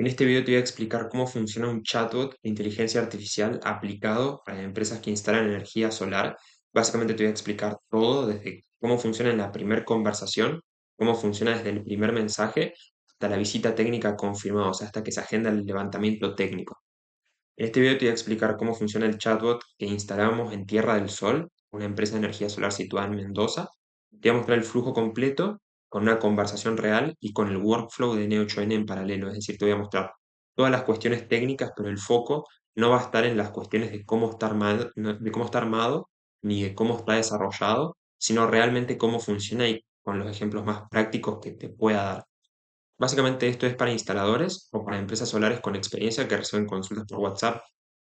En este video te voy a explicar cómo funciona un chatbot de inteligencia artificial aplicado para empresas que instalan energía solar. Básicamente te voy a explicar todo desde cómo funciona en la primera conversación, cómo funciona desde el primer mensaje hasta la visita técnica confirmada, o sea, hasta que se agenda el levantamiento técnico. En este video te voy a explicar cómo funciona el chatbot que instalamos en Tierra del Sol, una empresa de energía solar situada en Mendoza. Te voy a mostrar el flujo completo con una conversación real y con el workflow de Neo8n en paralelo. Es decir, te voy a mostrar todas las cuestiones técnicas, pero el foco no va a estar en las cuestiones de cómo está armado, de cómo está armado ni de cómo está desarrollado, sino realmente cómo funciona y con los ejemplos más prácticos que te pueda dar. Básicamente esto es para instaladores o para empresas solares con experiencia que reciben consultas por WhatsApp,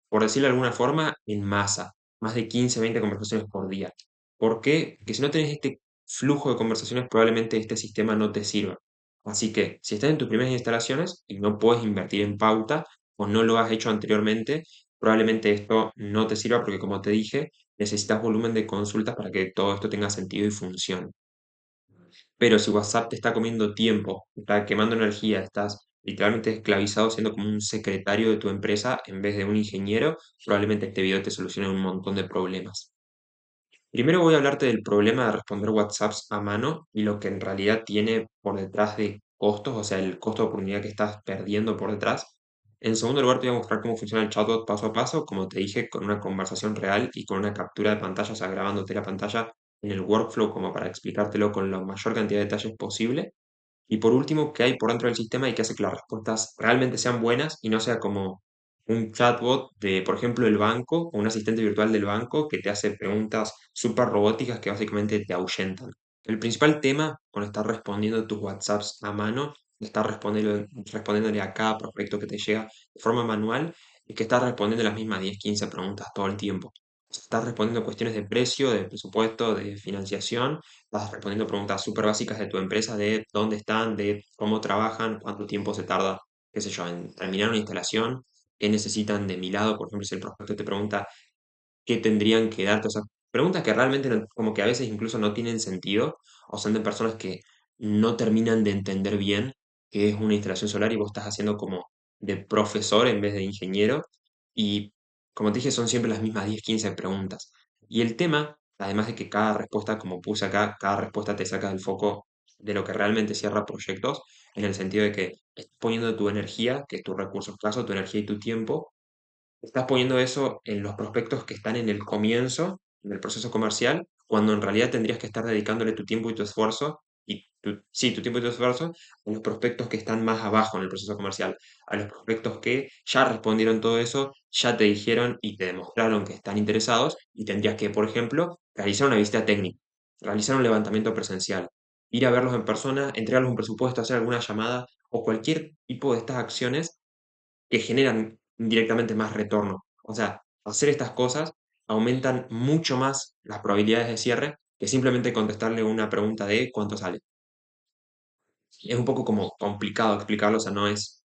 por decirlo de alguna forma, en masa, más de 15, 20 conversaciones por día. ¿Por qué? Porque si no tenés este flujo de conversaciones, probablemente este sistema no te sirva. Así que, si estás en tus primeras instalaciones y no puedes invertir en pauta o no lo has hecho anteriormente, probablemente esto no te sirva porque, como te dije, necesitas volumen de consultas para que todo esto tenga sentido y funcione. Pero si WhatsApp te está comiendo tiempo, te está quemando energía, estás literalmente esclavizado siendo como un secretario de tu empresa en vez de un ingeniero, probablemente este video te solucione un montón de problemas. Primero voy a hablarte del problema de responder WhatsApps a mano y lo que en realidad tiene por detrás de costos, o sea, el costo de oportunidad que estás perdiendo por detrás. En segundo lugar, te voy a mostrar cómo funciona el chatbot paso a paso, como te dije, con una conversación real y con una captura de pantalla, o sea, grabándote la pantalla en el workflow como para explicártelo con la mayor cantidad de detalles posible. Y por último, qué hay por dentro del sistema y qué hace que las respuestas realmente sean buenas y no sea como un chatbot de, por ejemplo, el banco o un asistente virtual del banco que te hace preguntas súper robóticas que básicamente te ahuyentan. El principal tema con estar respondiendo tus WhatsApps a mano, estar respondiéndole a cada prospecto que te llega de forma manual, es que estás respondiendo las mismas 10 15 preguntas todo el tiempo. Estás respondiendo cuestiones de precio, de presupuesto, de financiación. Vas respondiendo preguntas súper básicas de tu empresa, de dónde están, de cómo trabajan, cuánto tiempo se tarda, qué sé yo, en terminar una instalación, qué necesitan de mi lado. Por ejemplo, si el prospecto te pregunta qué tendrían que darte, o sea, preguntas que realmente como que a veces incluso no tienen sentido, o son de personas que no terminan de entender bien qué es una instalación solar y vos estás haciendo como de profesor en vez de ingeniero. Y como te dije, son siempre las mismas 10 15 preguntas. Y el tema, además de que cada respuesta, como puse acá, cada respuesta te saca del foco de lo que realmente cierra proyectos, en el sentido de que estás poniendo tu energía, que es tu recurso escaso, tu energía y tu tiempo, estás poniendo eso en los prospectos que están en el comienzo del proceso comercial, cuando en realidad tendrías que estar dedicándole tu tiempo y tu esfuerzo, sí, tu tiempo y tu esfuerzo, a los prospectos que están más abajo en el proceso comercial, a los prospectos que ya respondieron todo eso, ya te dijeron y te demostraron que están interesados, y tendrías que, por ejemplo, realizar una visita técnica, realizar un levantamiento presencial, ir a verlos en persona, entregarles un presupuesto, hacer alguna llamada o cualquier tipo de estas acciones que generan indirectamente más retorno. O sea, hacer estas cosas aumentan mucho más las probabilidades de cierre que simplemente contestarle una pregunta de cuánto sale. Es un poco como complicado explicarlo, o sea, no es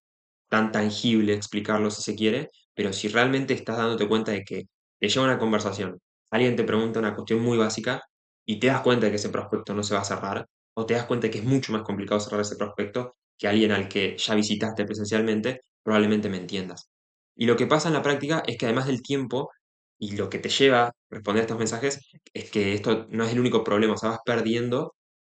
tan tangible explicarlo si se quiere, pero si realmente estás dándote cuenta de que te lleva una conversación, alguien te pregunta una cuestión muy básica y te das cuenta de que ese prospecto no se va a cerrar, o te das cuenta de que es mucho más complicado cerrar ese prospecto que alguien al que ya visitaste presencialmente, probablemente me entiendas. Y lo que pasa en la práctica es que además del tiempo y lo que te lleva a responder estos mensajes, es que esto no es el único problema, o sea, vas perdiendo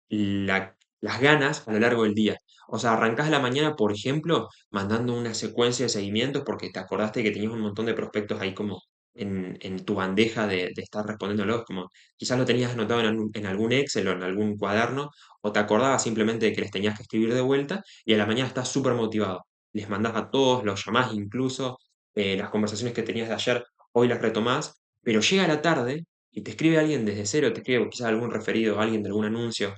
las ganas a lo largo del día. O sea, arrancás la mañana, por ejemplo, mandando una secuencia de seguimientos porque te acordaste que tenías un montón de prospectos ahí como en tu bandeja de estar respondiéndolos, como quizás lo tenías anotado en algún Excel o en algún cuaderno, o te acordabas simplemente de que les tenías que escribir de vuelta y a la mañana estás súper motivado. Les mandás a todos, los llamás incluso, las conversaciones que tenías de ayer, hoy las retomás, pero llega la tarde y te escribe alguien desde cero, te escribe quizás algún referido, alguien de algún anuncio,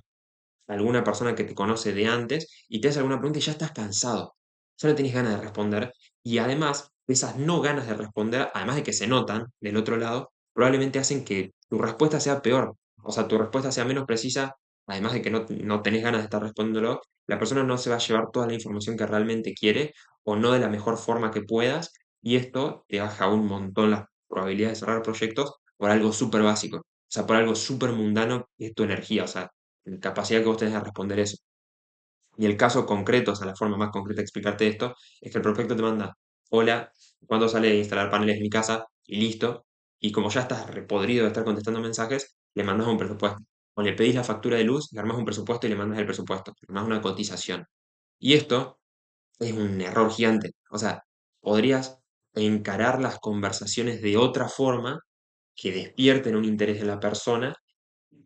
alguna persona que te conoce de antes y te hace alguna pregunta y ya estás cansado. Ya no tenés ganas de responder. Y además, esas no ganas de responder, además de que se notan del otro lado, probablemente hacen que tu respuesta sea peor. O sea, tu respuesta sea menos precisa, además de que no tenés ganas de estar respondiéndolo, la persona no se va a llevar toda la información que realmente quiere o no de la mejor forma que puedas, y esto te baja un montón las probabilidades de cerrar proyectos por algo súper básico. O sea, por algo súper mundano que es tu energía. O sea, la capacidad que vos tenés de responder eso. Y el caso concreto, o sea, la forma más concreta de explicarte esto, es que el prospecto te manda, hola, ¿cuándo sale de instalar paneles en mi casa? Y listo. Y como ya estás repodrido de estar contestando mensajes, le mandas un presupuesto. O le pedís la factura de luz, le armas un presupuesto y le mandas el presupuesto. Le mandas una cotización. Y esto es un error gigante. O sea, podrías encarar las conversaciones de otra forma que despierten un interés en la persona,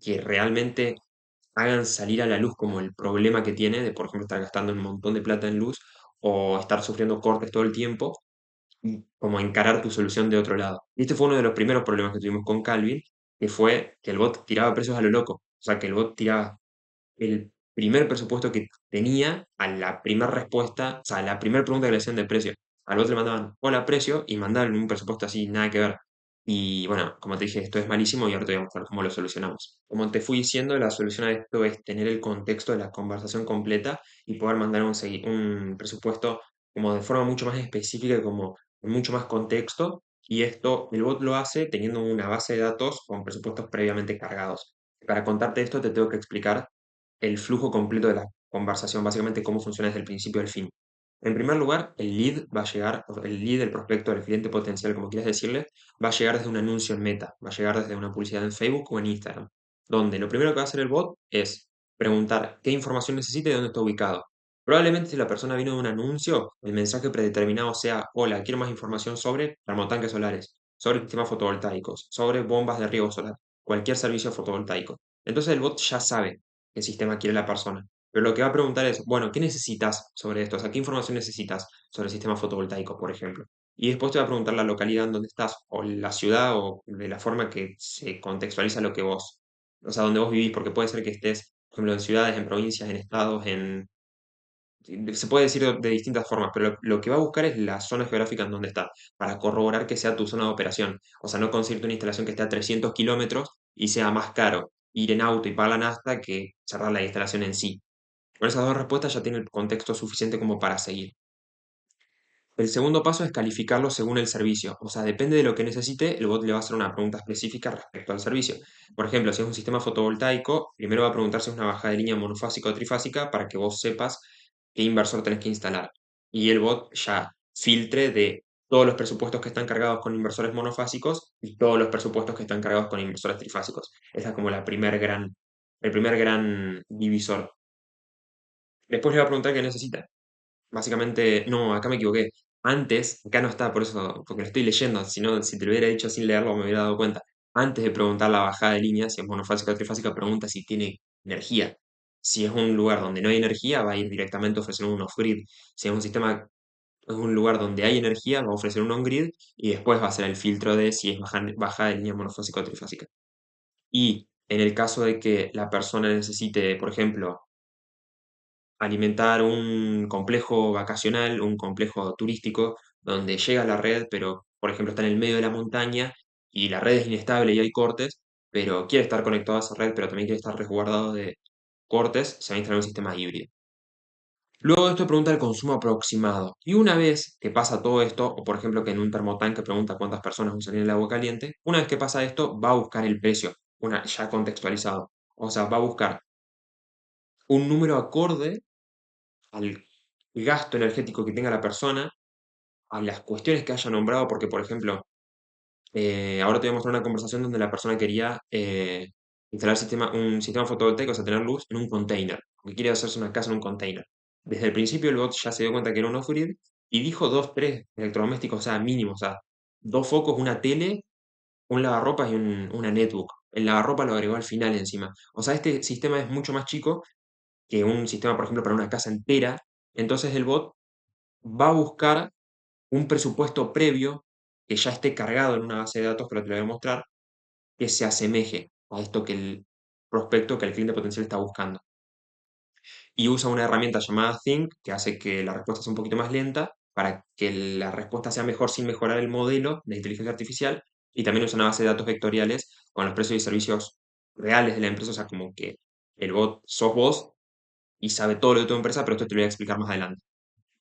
que realmente hagan salir a la luz como el problema que tiene de, por ejemplo, estar gastando un montón de plata en luz o estar sufriendo cortes todo el tiempo, y como encarar tu solución de otro lado. Y este fue uno de los primeros problemas que tuvimos con Calvin, que fue que el bot tiraba precios a lo loco. O sea, que el bot tiraba el primer presupuesto que tenía a la primera respuesta, o sea, a la primera pregunta que le hacían del precio. Al bot le mandaban, hola, precio, y mandaban un presupuesto así, nada que ver. Y bueno, como te dije, esto es malísimo y ahora te voy a mostrar cómo lo solucionamos. Como te fui diciendo, la solución a esto es tener el contexto de la conversación completa y poder mandar un presupuesto como de forma mucho más específica, como con mucho más contexto. Y esto el bot lo hace teniendo una base de datos con presupuestos previamente cargados. Para contarte esto, te tengo que explicar el flujo completo de la conversación, básicamente cómo funciona desde el principio al fin. En primer lugar, el lead va a llegar, o el lead, el prospecto, el cliente potencial, como quieras decirle, va a llegar desde un anuncio en Meta, va a llegar desde una publicidad en Facebook o en Instagram, donde lo primero que va a hacer el bot es preguntar qué información necesita y dónde está ubicado. Probablemente si la persona vino de un anuncio, el mensaje predeterminado sea, hola, quiero más información sobre termotanques solares, sobre sistemas fotovoltaicos, sobre bombas de riego solar, cualquier servicio fotovoltaico. Entonces el bot ya sabe qué sistema quiere la persona. Pero lo que va a preguntar es, bueno, ¿qué necesitas sobre esto? O sea, ¿qué información necesitas sobre el sistema fotovoltaico, por ejemplo? Y después te va a preguntar la localidad en donde estás, o la ciudad, o de la forma que se contextualiza lo que vos, o sea, donde vos vivís, porque puede ser que estés, por ejemplo, en ciudades, en provincias, en estados, se puede decir de distintas formas, pero lo que va a buscar es la zona geográfica en donde está, para corroborar que sea tu zona de operación. O sea, no conseguirte una instalación que esté a 300 kilómetros y sea más caro ir en auto y pagar la nafta que cerrar la instalación en sí. Con esas dos respuestas ya tiene el contexto suficiente como para seguir. El segundo paso es calificarlo según el servicio. O sea, depende de lo que necesite, el bot le va a hacer una pregunta específica respecto al servicio. Por ejemplo, si es un sistema fotovoltaico, primero va a preguntar si es una bajada de línea monofásica o trifásica para que vos sepas qué inversor tenés que instalar. Y el bot ya filtre de todos los presupuestos que están cargados con inversores monofásicos y todos los presupuestos que están cargados con inversores trifásicos. Esa es como el primer gran divisor. Después le va a preguntar qué necesita. Básicamente, no, acá me equivoqué. Antes, acá no está, por eso, porque lo estoy leyendo, si no, si te lo hubiera dicho sin leerlo me hubiera dado cuenta. Antes de preguntar la bajada de línea, si es monofásica o trifásica, pregunta si tiene energía. Si es un lugar donde no hay energía, va a ir directamente a ofrecer un off-grid. Si es un sistema, es un lugar donde hay energía, va a ofrecer un on-grid y después va a hacer el filtro de si es bajada de línea monofásica o trifásica. Y en el caso de que la persona necesite, por ejemplo, alimentar un complejo vacacional, un complejo turístico, donde llega la red, pero por ejemplo está en el medio de la montaña y la red es inestable y hay cortes, pero quiere estar conectado a esa red, pero también quiere estar resguardado de cortes, se va a instalar un sistema híbrido. Luego de esto pregunta el consumo aproximado. Y una vez que pasa todo esto, o por ejemplo que en un termotanque pregunta cuántas personas usarían el agua caliente, una vez que pasa esto va a buscar el precio, ya contextualizado. O sea, va a buscar un número acorde al gasto energético que tenga la persona, a las cuestiones que haya nombrado, porque, por ejemplo, ahora te voy a mostrar una conversación donde la persona quería instalar un sistema fotovoltaico, o sea, tener luz en un container, porque quiere hacerse una casa en un container. Desde el principio el bot ya se dio cuenta que era un off-grid y dijo dos, tres electrodomésticos, o sea, mínimos, o sea, dos focos, una tele, un lavarropas y una netbook. El lavarropa lo agregó al final encima. O sea, este sistema es mucho más chico que un sistema, por ejemplo, para una casa entera. Entonces el bot va a buscar un presupuesto previo que ya esté cargado en una base de datos, pero te lo voy a mostrar, que se asemeje a esto que el prospecto, que el cliente potencial está buscando. Y usa una herramienta llamada Think que hace que la respuesta sea un poquito más lenta para que la respuesta sea mejor sin mejorar el modelo de inteligencia artificial. Y también usa una base de datos vectoriales con los precios y servicios reales de la empresa, o sea, como que el bot sos vos y sabe todo lo de tu empresa, pero esto te lo voy a explicar más adelante.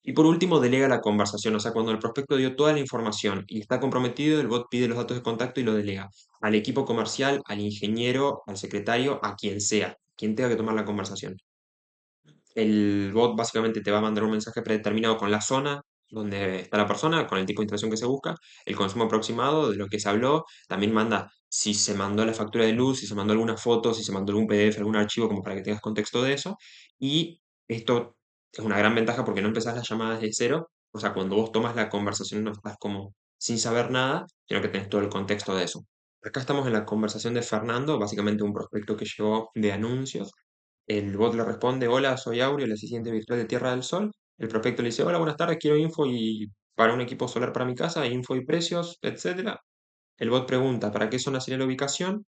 Y por último, delega la conversación. O sea, cuando el prospecto dio toda la información y está comprometido, el bot pide los datos de contacto y lo delega al equipo comercial, al ingeniero, al secretario, a quien sea, quien tenga que tomar la conversación. El bot básicamente te va a mandar un mensaje predeterminado con la zona donde está la persona, con el tipo de interacción que se busca, el consumo aproximado de lo que se habló, también manda si se mandó la factura de luz, si se mandó alguna foto, si se mandó algún PDF, algún archivo, como para que tengas contexto de eso. Y esto es una gran ventaja porque no empezás las llamadas de cero, o sea, cuando vos tomas la conversación no estás como sin saber nada, sino que tenés todo el contexto de eso. Acá estamos en la conversación de Fernando, básicamente un prospecto que llegó de anuncios. El bot le responde: hola, soy Aureo, el asistente virtual de Tierra del Sol. El prospecto le dice: hola, buenas tardes, quiero info y para un equipo solar para mi casa, info y precios, etcétera. El bot pregunta: ¿para qué zona sería la ubicación?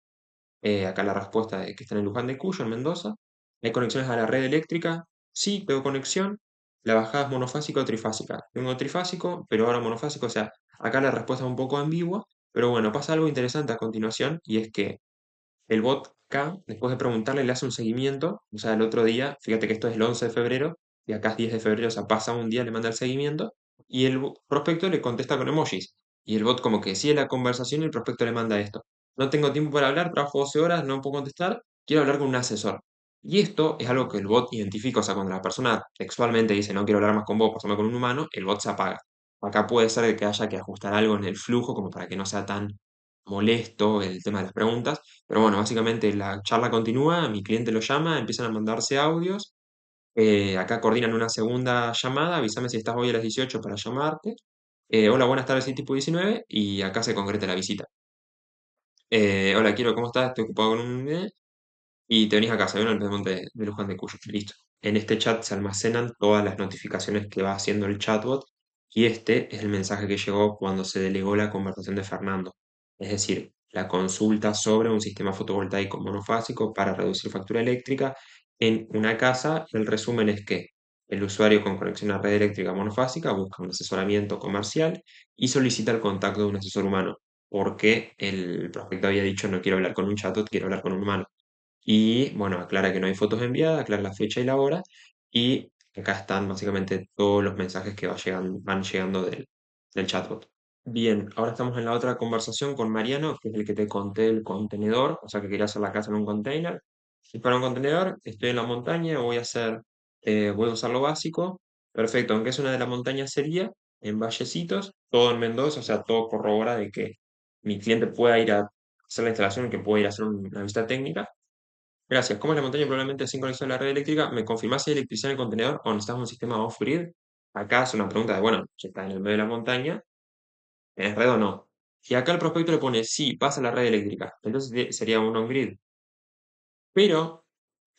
Acá la respuesta es que está en Luján de Cuyo, en Mendoza. ¿Hay conexiones a la red eléctrica? Sí, tengo conexión. La bajada es monofásica o trifásica. Tengo trifásico, pero ahora monofásico. O sea, acá la respuesta es un poco ambigua, pero bueno, pasa algo interesante a continuación y es que el bot K, después de preguntarle, le hace un seguimiento. O sea, el otro día, fíjate que esto es el 11 de febrero, y acá es 10 de febrero, o sea, pasa un día, le manda el seguimiento, y el prospecto le contesta con emojis. Y el bot como que sigue la conversación y el prospecto le manda esto: no tengo tiempo para hablar, trabajo 12 horas, no puedo contestar, quiero hablar con un asesor. Y esto es algo que el bot identifica, o sea, cuando la persona textualmente dice no quiero hablar más con vos, pasame con un humano, el bot se apaga. Acá puede ser que haya que ajustar algo en el flujo como para que no sea tan molesto el tema de las preguntas, pero bueno, básicamente la charla continúa, mi cliente lo llama, empiezan a mandarse audios, acá coordinan una segunda llamada: avísame si estás hoy a las 18 para llamarte. Hola, buenas tardes, sí, tipo 19, y acá se concreta la visita. Hola, quiero, ¿cómo estás? Estoy ocupado con un... y te venís a casa, ¿no? El monte de Luján de Cuyo. Listo. En este chat se almacenan todas las notificaciones que va haciendo el chatbot y este es el mensaje que llegó cuando se delegó la conversación de Fernando. Es decir, la consulta sobre un sistema fotovoltaico monofásico para reducir factura eléctrica en una casa. El resumen es que el usuario con conexión a red eléctrica monofásica busca un asesoramiento comercial y solicita el contacto de un asesor humano, porque el prospecto había dicho no quiero hablar con un chatbot, quiero hablar con un humano. Y bueno, aclara que no hay fotos enviadas, aclara la fecha y la hora. Y acá están básicamente todos los mensajes que van llegando del chatbot. Bien, ahora estamos en la otra conversación con Mariano, que es el que te conté el contenedor, o sea que quería hacer la casa en un container. Y para un contenedor, estoy en la montaña, voy a usar lo básico. Perfecto, aunque es una de las montañas sería en Vallecitos, todo en Mendoza, o sea, todo corrobora de que mi cliente pueda ir a hacer la instalación, que pueda ir a hacer una visita técnica. Gracias. ¿Cómo es la montaña? Probablemente sin conexión a la red eléctrica. ¿Me confirmás si hay electricidad en el contenedor o necesitas un sistema off-grid? Acá es una pregunta de, bueno, si está en el medio de la montaña, ¿es red o no? Y acá el prospecto le pone, sí, pasa la red eléctrica. Entonces sería un on-grid. Pero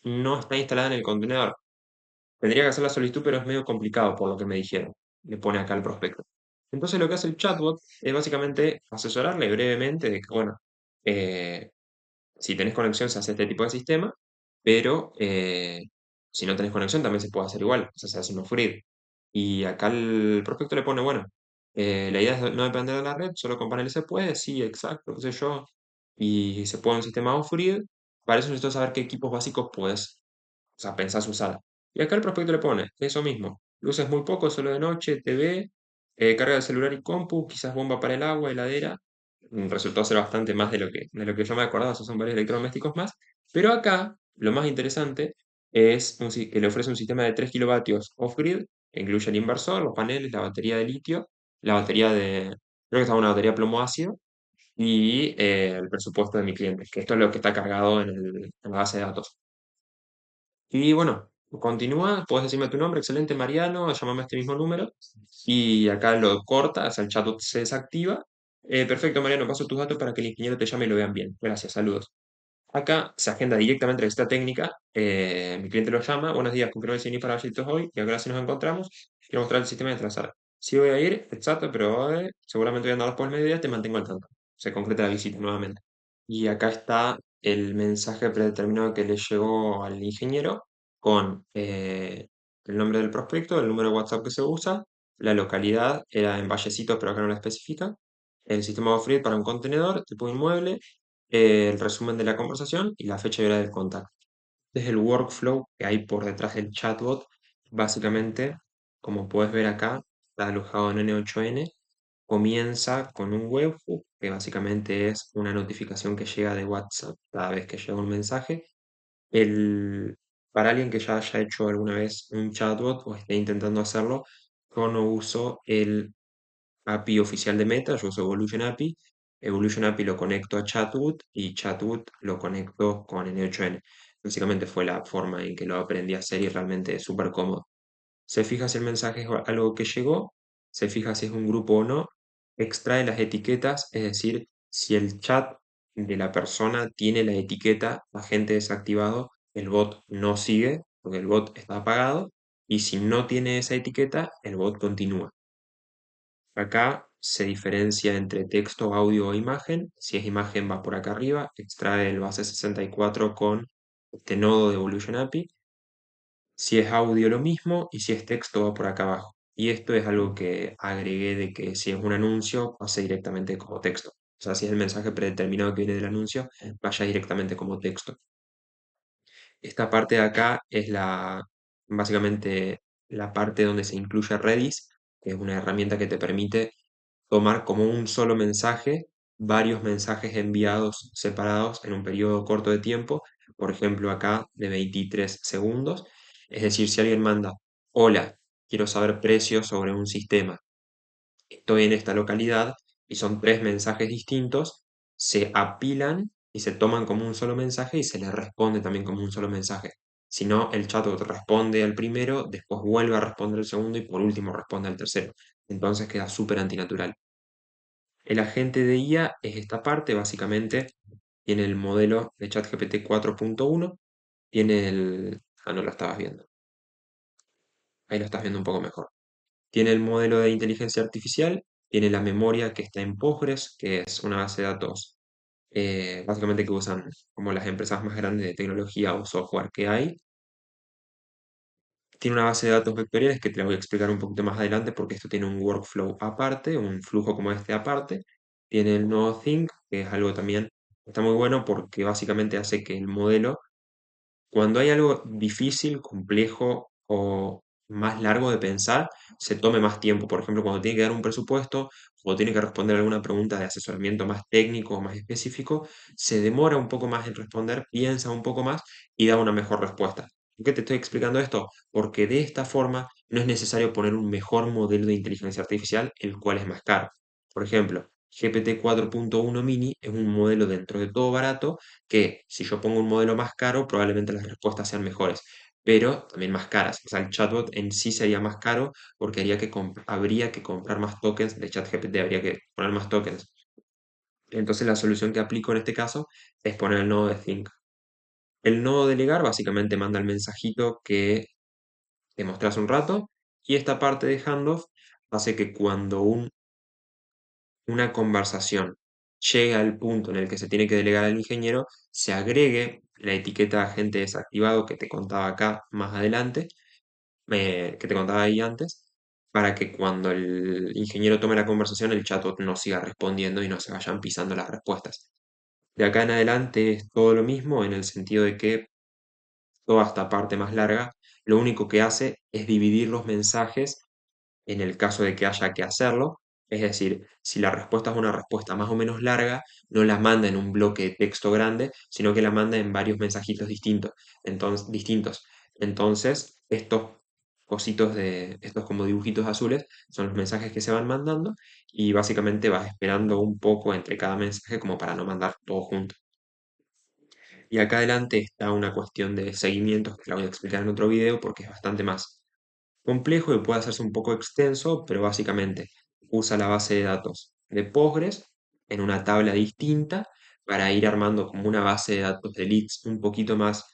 no está instalada en el contenedor. Tendría que hacer la solicitud, pero es medio complicado por lo que me dijeron. Le pone acá el prospecto. Entonces lo que hace el chatbot es básicamente asesorarle brevemente de que, bueno, eh, si tenés conexión se hace este tipo de sistema, pero si no tenés conexión también se puede hacer igual, o sea, se hace un off-grid. Y acá el prospecto le pone, bueno, la idea es no depender de la red, solo con paneles se puede, sí, exacto, qué sé yo, y se puede un sistema off-grid. Para eso necesito saber qué equipos básicos puedes, o sea, pensás usar. Y acá el prospecto le pone eso mismo: luces muy poco, solo de noche, TV, carga de celular y compu, quizás bomba para el agua, heladera. Resultó ser bastante más de lo que yo me acordaba, esos son varios electrodomésticos más. Pero acá, lo más interesante es que le ofrece un sistema de 3 kilovatios off-grid, que incluye el inversor, los paneles, la batería de litio, la batería creo que estaba una batería plomo ácido, y el presupuesto de mi cliente, que esto es lo que está cargado en la base de datos. Y bueno, continúa, puedes decirme tu nombre: excelente Mariano, llámame a este mismo número. Y acá lo corta, o sea, el chatbot se desactiva. Perfecto, Mariano, paso tus datos para que el ingeniero te llame y lo vean bien. Gracias, saludos. Acá se agenda directamente la visita técnica. Mi cliente lo llama: buenos días, confirmo el CNI para Vallitos hoy, y ahora sí nos encontramos. Quiero mostrar el sistema de trazar. Sí voy a ir, exacto, pero seguramente voy a andar después del mediodía, te mantengo al tanto. Se concreta la visita nuevamente. Y acá está el mensaje predeterminado que le llegó al ingeniero con el nombre del prospecto, el número de WhatsApp que se usa, la localidad era en Vallecitos, pero acá no la especifica, el sistema off-grid para un contenedor, tipo inmueble, el resumen de la conversación y la fecha y hora del contacto. Este es el workflow que hay por detrás del chatbot. Básicamente, como puedes ver acá, está alojado en N8N. Comienza con un webhook, que básicamente es una notificación que llega de WhatsApp cada vez que llega un mensaje. Para alguien que ya haya hecho alguna vez un chatbot o esté intentando hacerlo, yo no uso el API oficial de Meta, yo uso Evolution API. Evolution API lo conecto a Chatbot y Chatbot lo conecto con N8N. Básicamente fue la forma en que lo aprendí a hacer y realmente es súper cómodo. Se fija si el mensaje es algo que llegó, se fija si es un grupo o no, extrae las etiquetas, es decir, si el chat de la persona tiene la etiqueta agente desactivado, el bot no sigue porque el bot está apagado y si no tiene esa etiqueta, el bot continúa. Acá se diferencia entre texto, audio o imagen. Si es imagen va por acá arriba, extrae el base 64 con este nodo de Evolution API. Si es audio lo mismo y si es texto va por acá abajo. Y esto es algo que agregué de que si es un anuncio pase directamente como texto. O sea, si es el mensaje predeterminado que viene del anuncio, vaya directamente como texto. Esta parte de acá es básicamente la parte donde se incluye Redis, que es una herramienta que te permite tomar como un solo mensaje varios mensajes enviados separados en un periodo corto de tiempo, por ejemplo acá de 23 segundos. Es decir, si alguien manda, hola, quiero saber precios sobre un sistema, estoy en esta localidad y son tres mensajes distintos, se apilan y se toman como un solo mensaje y se les responde también como un solo mensaje. Si no, el chatbot responde al primero, después vuelve a responder al segundo y por último responde al tercero. Entonces queda súper antinatural. El agente de IA es esta parte, básicamente tiene el modelo de ChatGPT 4.1, tiene el... Ah, no lo estabas viendo. Ahí lo estás viendo un poco mejor. Tiene el modelo de inteligencia artificial, tiene la memoria que está en Postgres, que es una base de datos básicamente que usan como las empresas más grandes de tecnología o software que hay. Tiene una base de datos vectoriales que te la voy a explicar un poquito más adelante porque esto tiene un workflow aparte, un flujo como este aparte. Tiene el nodo Think, que es algo también, está muy bueno porque básicamente hace que el modelo cuando hay algo difícil, complejo o más largo de pensar, se tome más tiempo. Por ejemplo, cuando tiene que dar un presupuesto o tiene que responder alguna pregunta de asesoramiento más técnico o más específico, se demora un poco más en responder, piensa un poco más y da una mejor respuesta. ¿Por qué te estoy explicando esto? Porque de esta forma no es necesario poner un mejor modelo de inteligencia artificial, el cual es más caro. Por ejemplo, GPT 4.1 mini es un modelo dentro de todo barato que si yo pongo un modelo más caro, probablemente las respuestas sean mejores, pero también más caras. O sea, el chatbot en sí sería más caro porque habría que comprar más tokens de ChatGPT, habría que poner más tokens. Entonces la solución que aplico en este caso es poner el nodo de Think. El nodo delegar básicamente manda el mensajito que te mostré hace un rato y esta parte de handoff hace que cuando una conversación llega al punto en el que se tiene que delegar al ingeniero, se agregue la etiqueta agente desactivado que te contaba acá más adelante, que te contaba ahí antes, para que cuando el ingeniero tome la conversación, el chatbot no siga respondiendo y no se vayan pisando las respuestas. De acá en adelante es todo lo mismo en el sentido de que toda esta parte más larga, lo único que hace es dividir los mensajes en el caso de que haya que hacerlo. Es decir, si la respuesta es una respuesta más o menos larga, no la manda en un bloque de texto grande, sino que la manda en varios mensajitos distintos. Entonces, estos como dibujitos azules, son los mensajes que se van mandando y básicamente vas esperando un poco entre cada mensaje como para no mandar todo junto. Y acá adelante está una cuestión de seguimientos que la voy a explicar en otro video porque es bastante más complejo y puede hacerse un poco extenso, pero básicamente usa la base de datos de Postgres en una tabla distinta para ir armando como una base de datos de leads un poquito más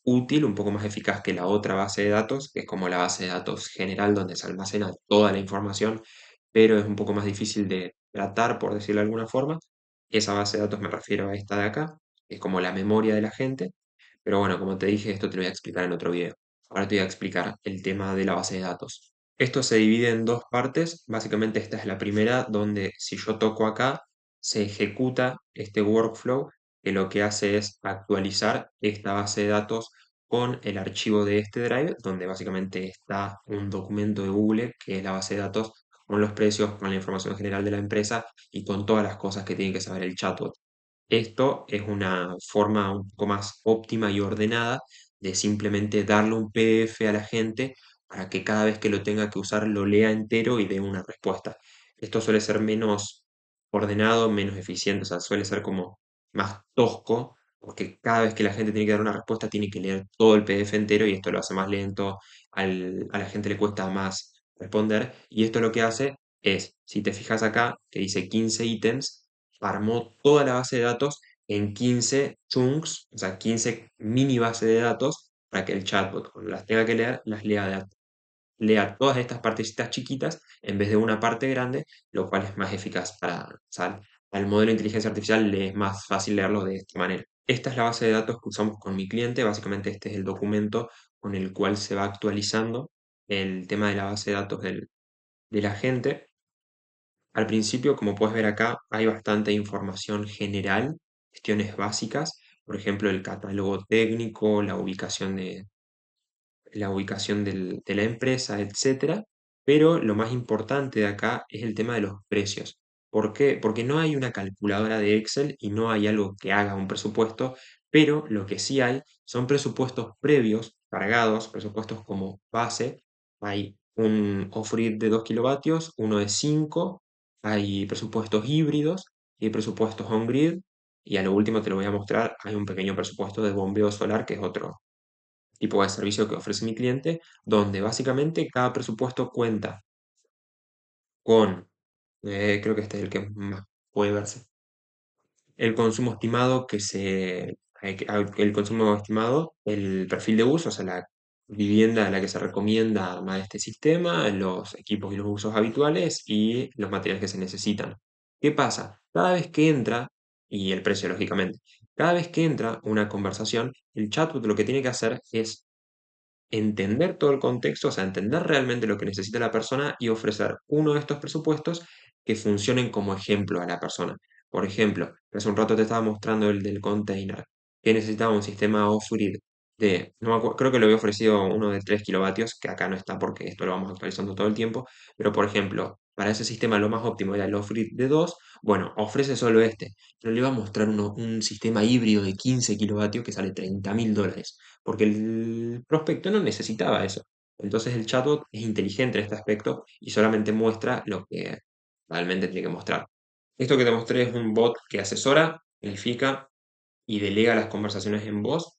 útil, un poco más eficaz que la otra base de datos, que es como la base de datos general donde se almacena toda la información, pero es un poco más difícil de tratar, por decirlo de alguna forma. Esa base de datos me refiero a esta de acá, que es como la memoria de la gente, pero bueno, como te dije, esto te lo voy a explicar en otro video. Ahora te voy a explicar el tema de la base de datos. Esto se divide en dos partes. Básicamente esta es la primera, donde si yo toco acá, se ejecuta este workflow que lo que hace es actualizar esta base de datos con el archivo de este drive, donde básicamente está un documento de Google, que es la base de datos, con los precios, con la información general de la empresa y con todas las cosas que tiene que saber el chatbot. Esto es una forma un poco más óptima y ordenada de simplemente darle un PDF a la gente para que cada vez que lo tenga que usar lo lea entero y dé una respuesta. Esto suele ser menos ordenado, menos eficiente, o sea, suele ser como más tosco, porque cada vez que la gente tiene que dar una respuesta tiene que leer todo el PDF entero y esto lo hace más lento, a la gente le cuesta más responder y esto lo que hace es, si te fijas acá, que dice 15 ítems, armó toda la base de datos en 15 chunks, o sea, 15 mini bases de datos, para que el chatbot, cuando las tenga que leer, las lea todas estas partecitas chiquitas en vez de una parte grande, lo cual es más eficaz o sea, al modelo de inteligencia artificial le es más fácil leerlo de esta manera. Esta es la base de datos que usamos con mi cliente, básicamente este es el documento con el cual se va actualizando el tema de la base de datos de la gente. Al principio, como puedes ver acá, hay bastante información general, cuestiones básicas, por ejemplo, el catálogo técnico, la ubicación de la empresa, etcétera. Pero lo más importante de acá es el tema de los precios. ¿Por qué? Porque no hay una calculadora de Excel y no hay algo que haga un presupuesto, pero lo que sí hay son presupuestos previos, cargados, presupuestos como base. Hay un off-grid de 2 kilovatios, uno de 5, hay presupuestos híbridos y hay presupuestos on-grid. Y a lo último te lo voy a mostrar, hay un pequeño presupuesto de bombeo solar, que es otro tipo de servicio que ofrece mi cliente, donde básicamente cada presupuesto cuenta con, creo que este es el que más puede verse, el consumo estimado el consumo estimado, el perfil de uso, o sea, la vivienda a la que se recomienda armar este sistema, los equipos y los usos habituales y los materiales que se necesitan. ¿Qué pasa? Cada vez que entra, y el precio lógicamente, cada vez que entra una conversación, el chatbot lo que tiene que hacer es entender todo el contexto, o sea, entender realmente lo que necesita la persona y ofrecer uno de estos presupuestos que funcionen como ejemplo a la persona. Por ejemplo, hace un rato te estaba mostrando el del container, que necesitaba un sistema off-grid no creo que lo había ofrecido uno de 3 kilovatios, que acá no está porque esto lo vamos actualizando todo el tiempo, pero por ejemplo, para ese sistema lo más óptimo era el off-grid de 2, bueno, ofrece solo este, pero le iba a mostrar un sistema híbrido de 15 kilovatios que sale $30.000 porque el prospecto no necesitaba eso. Entonces el chatbot es inteligente en este aspecto y solamente muestra lo que realmente tiene que mostrar. Esto que te mostré es un bot que asesora, planifica y delega las conversaciones en voz.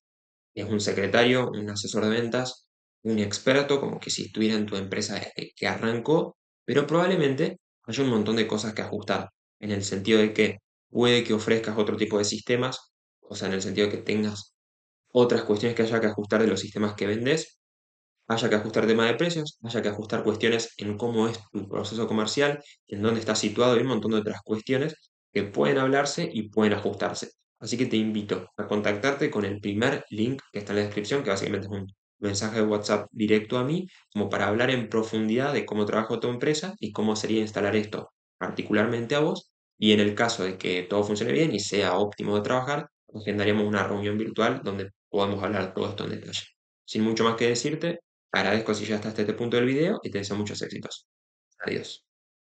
Es un secretario, un asesor de ventas, un experto, como que si estuviera en tu empresa desde que arrancó, pero probablemente haya un montón de cosas que ajustar, en el sentido de que puede que ofrezcas otro tipo de sistemas, o sea, en el sentido de que tengas otras cuestiones que haya que ajustar de los sistemas que vendes, haya que ajustar tema de precios, haya que ajustar cuestiones en cómo es tu proceso comercial, en dónde está situado y un montón de otras cuestiones que pueden hablarse y pueden ajustarse. Así que te invito a contactarte con el primer link que está en la descripción, que básicamente es un mensaje de WhatsApp directo a mí, como para hablar en profundidad de cómo trabaja tu empresa y cómo sería instalar esto particularmente a vos. Y en el caso de que todo funcione bien y sea óptimo de trabajar, agendaríamos una reunión virtual donde podamos hablar todo esto en detalle. Sin mucho más que decirte, agradezco si ya hasta este punto del video y te deseo muchos éxitos. Adiós.